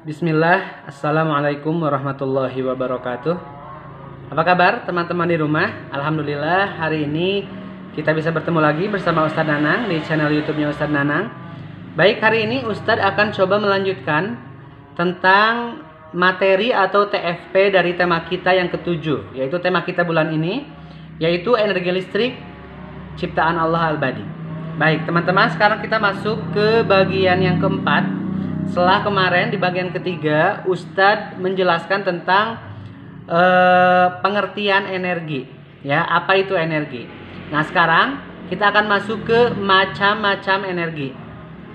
Bismillah, Assalamualaikum warahmatullahi wabarakatuh. Apa kabar teman-teman di rumah? Alhamdulillah hari ini kita bisa bertemu lagi bersama Ustadz Nanang di channel YouTube-nya Ustadz Nanang. Baik, hari ini Ustadz akan coba melanjutkan tentang materi atau TFP dari tema kita yang ketujuh, yaitu tema kita bulan ini, yaitu energi listrik ciptaan Allah Al-Badi. Baik teman-teman, sekarang kita masuk ke bagian yang keempat. Setelah kemarin di bagian ketiga Ustadz menjelaskan tentang pengertian energi, ya, apa itu energi. Nah sekarang kita akan masuk ke macam-macam energi.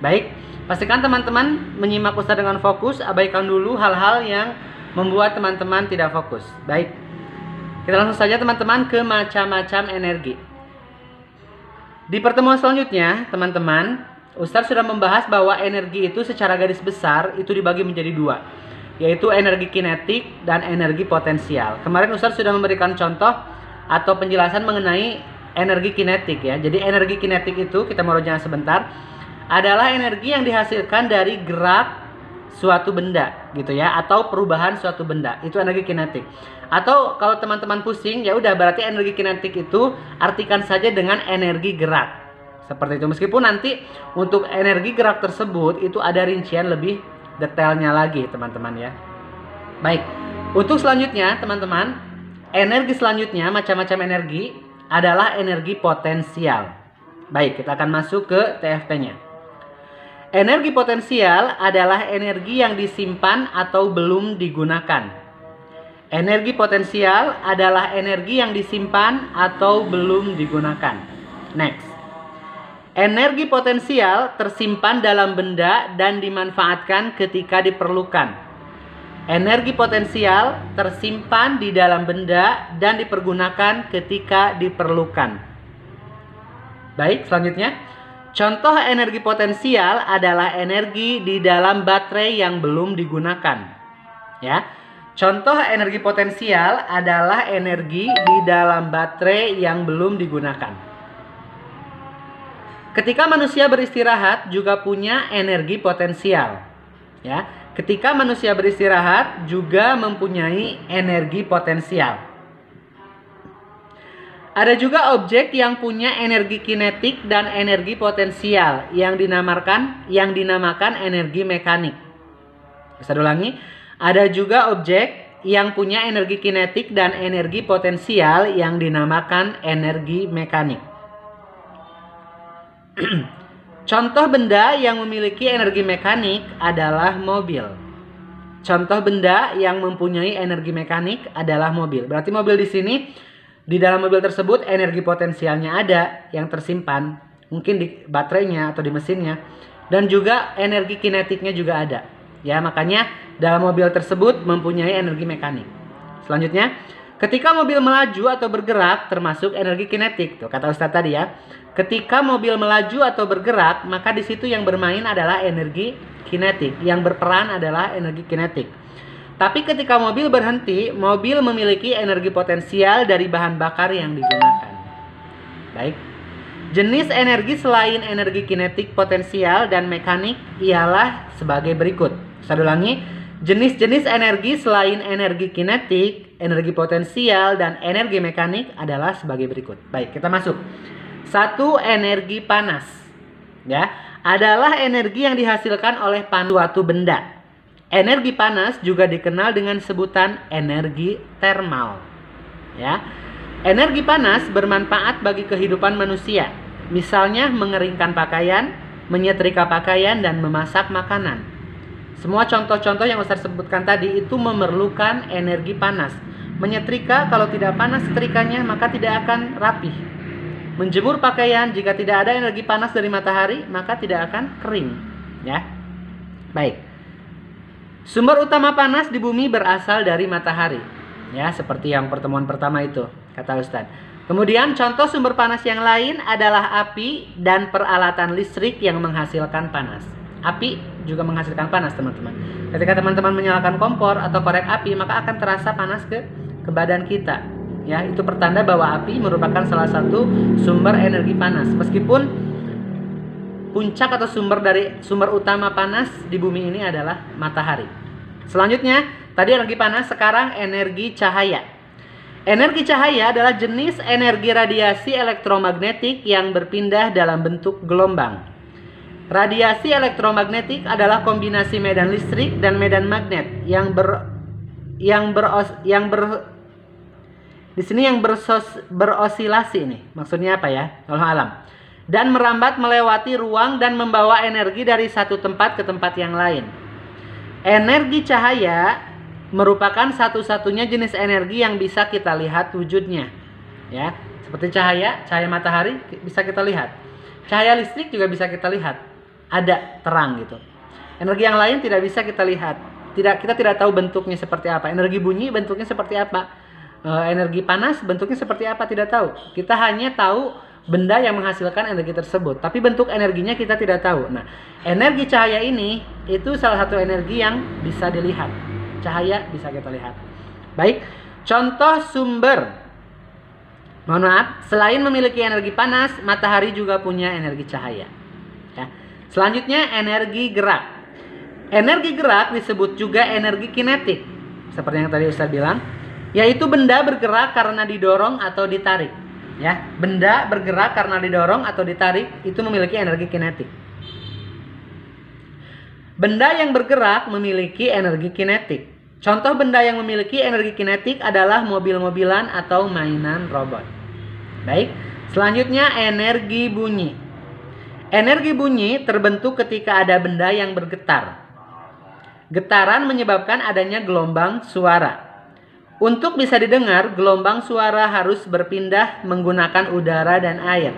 Baik, pastikan teman-teman menyimak Ustadz dengan fokus, abaikan dulu hal-hal yang membuat teman-teman tidak fokus. Baik, kita langsung saja teman-teman ke macam-macam energi. Di pertemuan selanjutnya teman-teman, Ustadz sudah membahas bahwa energi itu secara garis besar itu dibagi menjadi dua, yaitu energi kinetik dan energi potensial. Kemarin Ustadz sudah memberikan contoh atau penjelasan mengenai energi kinetik, ya. Jadi energi kinetik itu, kita merujuk sebentar, adalah energi yang dihasilkan dari gerak suatu benda gitu ya, atau perubahan suatu benda. Itu energi kinetik. Atau kalau teman-teman pusing, ya udah berarti energi kinetik itu artikan saja dengan energi gerak. Seperti itu, meskipun nanti untuk energi gerak tersebut itu ada rincian lebih detailnya lagi teman-teman ya. Baik, untuk selanjutnya teman-teman, energi selanjutnya, macam-macam energi adalah energi potensial. Baik, kita akan masuk ke TFP-nya. Energi potensial adalah energi yang disimpan atau belum digunakan. Energi potensial adalah energi yang disimpan atau belum digunakan. Next. Energi potensial tersimpan dalam benda dan dimanfaatkan ketika diperlukan. Energi potensial tersimpan di dalam benda dan dipergunakan ketika diperlukan. Baik, selanjutnya. Contoh energi potensial adalah energi di dalam baterai yang belum digunakan. Ya. Contoh energi potensial adalah energi di dalam baterai yang belum digunakan. Ketika manusia beristirahat juga punya energi potensial. Ya, ketika manusia beristirahat juga mempunyai energi potensial. Ada juga objek yang punya energi kinetik dan energi potensial yang dinamakan energi mekanik. Bisa ulangi, ada juga objek yang punya energi kinetik dan energi potensial yang dinamakan energi mekanik. Contoh benda yang memiliki energi mekanik adalah mobil. Contoh benda yang mempunyai energi mekanik adalah mobil. Berarti mobil di sini, di dalam mobil tersebut energi potensialnya ada yang tersimpan, mungkin di baterainya atau di mesinnya, dan juga energi kinetiknya juga ada. Ya, makanya dalam mobil tersebut mempunyai energi mekanik. Selanjutnya, ketika mobil melaju atau bergerak termasuk energi kinetik. Tuh kata Ustadz tadi ya. Ketika mobil melaju atau bergerak, maka di situ yang bermain adalah energi kinetik, yang berperan adalah energi kinetik. Tapi ketika mobil berhenti, mobil memiliki energi potensial dari bahan bakar yang digunakan. Baik. Jenis energi selain energi kinetik, potensial, dan mekanik ialah sebagai berikut. Saya ulangi. Jenis-jenis energi selain energi kinetik, energi potensial, dan energi mekanik adalah sebagai berikut. Baik, kita masuk. 1. Energi panas, ya, adalah energi yang dihasilkan oleh suatu benda. Energi panas juga dikenal dengan sebutan energi termal. Ya, energi panas bermanfaat bagi kehidupan manusia. Misalnya mengeringkan pakaian, menyetrika pakaian, dan memasak makanan. Semua contoh-contoh yang Ustaz sebutkan tadi itu memerlukan energi panas. Menyetrika, kalau tidak panas setrikanya maka tidak akan rapih. Menjemur pakaian, jika tidak ada energi panas dari matahari maka tidak akan kering, ya. Baik. Sumber utama panas di bumi berasal dari matahari, ya, seperti yang pertemuan pertama itu kata Ustaz. Kemudian contoh sumber panas yang lain adalah api dan peralatan listrik yang menghasilkan panas. Api juga menghasilkan panas, teman-teman. Ketika teman-teman menyalakan kompor atau korek api, maka akan terasa panas ke badan kita. Ya, itu pertanda bahwa api merupakan salah satu sumber energi panas. Meskipun puncak atau sumber utama panas di bumi ini adalah matahari. Selanjutnya, tadi energi panas, sekarang energi cahaya. Energi cahaya adalah jenis energi radiasi elektromagnetik yang berpindah dalam bentuk gelombang. Radiasi elektromagnetik adalah kombinasi medan listrik dan medan magnet berosilasi nih. Maksudnya apa ya? Wallahu alam. Dan merambat melewati ruang dan membawa energi dari satu tempat ke tempat yang lain. Energi cahaya merupakan satu-satunya jenis energi yang bisa kita lihat wujudnya. Ya, seperti cahaya matahari bisa kita lihat. Cahaya listrik juga bisa kita lihat. Ada terang gitu. Energi yang lain tidak bisa kita lihat. Kita tidak tahu bentuknya seperti apa. Energi bunyi bentuknya seperti apa. Energi panas bentuknya seperti apa tidak tahu. Kita hanya tahu benda yang menghasilkan energi tersebut, tapi bentuk energinya kita tidak tahu. Nah, energi cahaya ini itu salah satu energi yang bisa dilihat. Cahaya bisa kita lihat. Baik, contoh sumber. Mohon maaf, selain memiliki energi panas, matahari juga punya energi cahaya. Ya. Selanjutnya energi gerak. Energi gerak disebut juga energi kinetik, seperti yang tadi Ustaz bilang, yaitu benda bergerak karena didorong atau ditarik. Ya, benda bergerak karena didorong atau ditarik itu memiliki energi kinetik. Benda yang bergerak memiliki energi kinetik. Contoh benda yang memiliki energi kinetik adalah mobil-mobilan atau mainan robot. Baik, selanjutnya energi bunyi. Energi bunyi terbentuk ketika ada benda yang bergetar. Getaran menyebabkan adanya gelombang suara. Untuk bisa didengar, gelombang suara harus berpindah menggunakan udara dan air.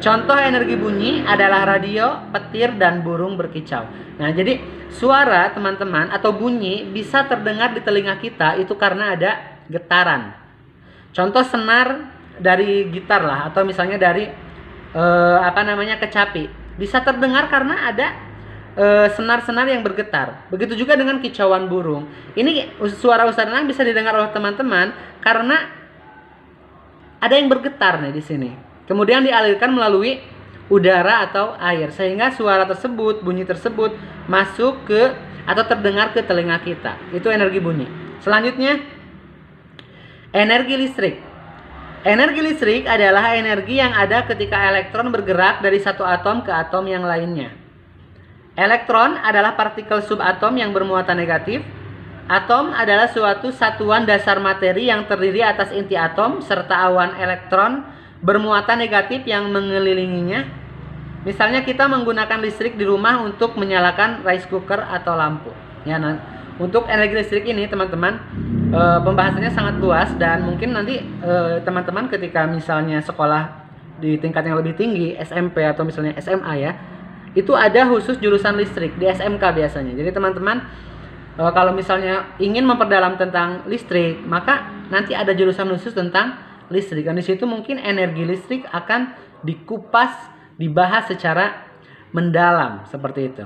Contoh energi bunyi adalah radio, petir, dan burung berkicau. Nah, jadi suara teman-teman atau bunyi bisa terdengar di telinga kita itu karena ada getaran. Contoh senar dari gitar lah, atau misalnya dari kecapi. Bisa terdengar karena ada senar-senar yang bergetar. Begitu juga dengan kicauan burung. Ini suara Ustaz Nanang bisa didengar oleh teman-teman karena ada yang bergetar nih di sini. Kemudian dialirkan melalui udara atau air sehingga suara tersebut, bunyi tersebut masuk ke atau terdengar ke telinga kita. Itu energi bunyi. Selanjutnya energi listrik. Energi listrik adalah energi yang ada ketika elektron bergerak dari satu atom ke atom yang lainnya. Elektron adalah partikel subatom yang bermuatan negatif. Atom adalah suatu satuan dasar materi yang terdiri atas inti atom serta awan elektron bermuatan negatif yang mengelilinginya. Misalnya kita menggunakan listrik di rumah untuk menyalakan rice cooker atau lampu. Ya, nah, untuk energi listrik ini teman-teman pembahasannya sangat luas dan mungkin nanti teman-teman ketika misalnya sekolah di tingkat yang lebih tinggi SMP atau misalnya SMA ya, itu ada khusus jurusan listrik di SMK biasanya. Jadi teman-teman kalau misalnya ingin memperdalam tentang listrik, maka nanti ada jurusan khusus tentang listrik. Dan di situ mungkin energi listrik akan dikupas, dibahas secara mendalam seperti itu.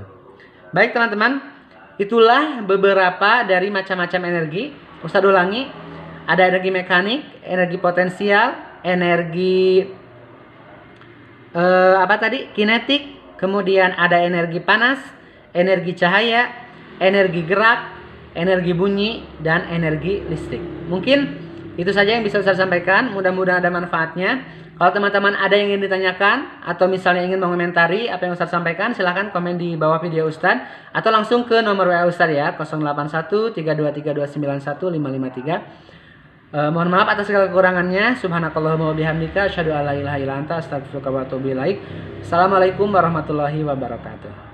Baik teman-teman, itulah beberapa dari macam-macam energi. Ustaz ulangi, ada energi mekanik, energi potensial, energi kinetik. Kemudian ada energi panas, energi cahaya, energi gerak, energi bunyi, dan energi listrik. Mungkin itu saja yang bisa Ustaz sampaikan. Mudah-mudahan ada manfaatnya. Kalau teman-teman ada yang ingin ditanyakan atau misalnya ingin mengomentari apa yang Ustaz sampaikan, silahkan komen di bawah video Ustaz atau langsung ke nomor WA Ustaz ya, 081 323291553. Mohon maaf atas segala kekurangannya. Subhanakallahumma wabihamdika asyhadu an la ilaha illa anta astaghfiruka wa atubu ilaik. Assalamualaikum warahmatullahi wabarakatuh.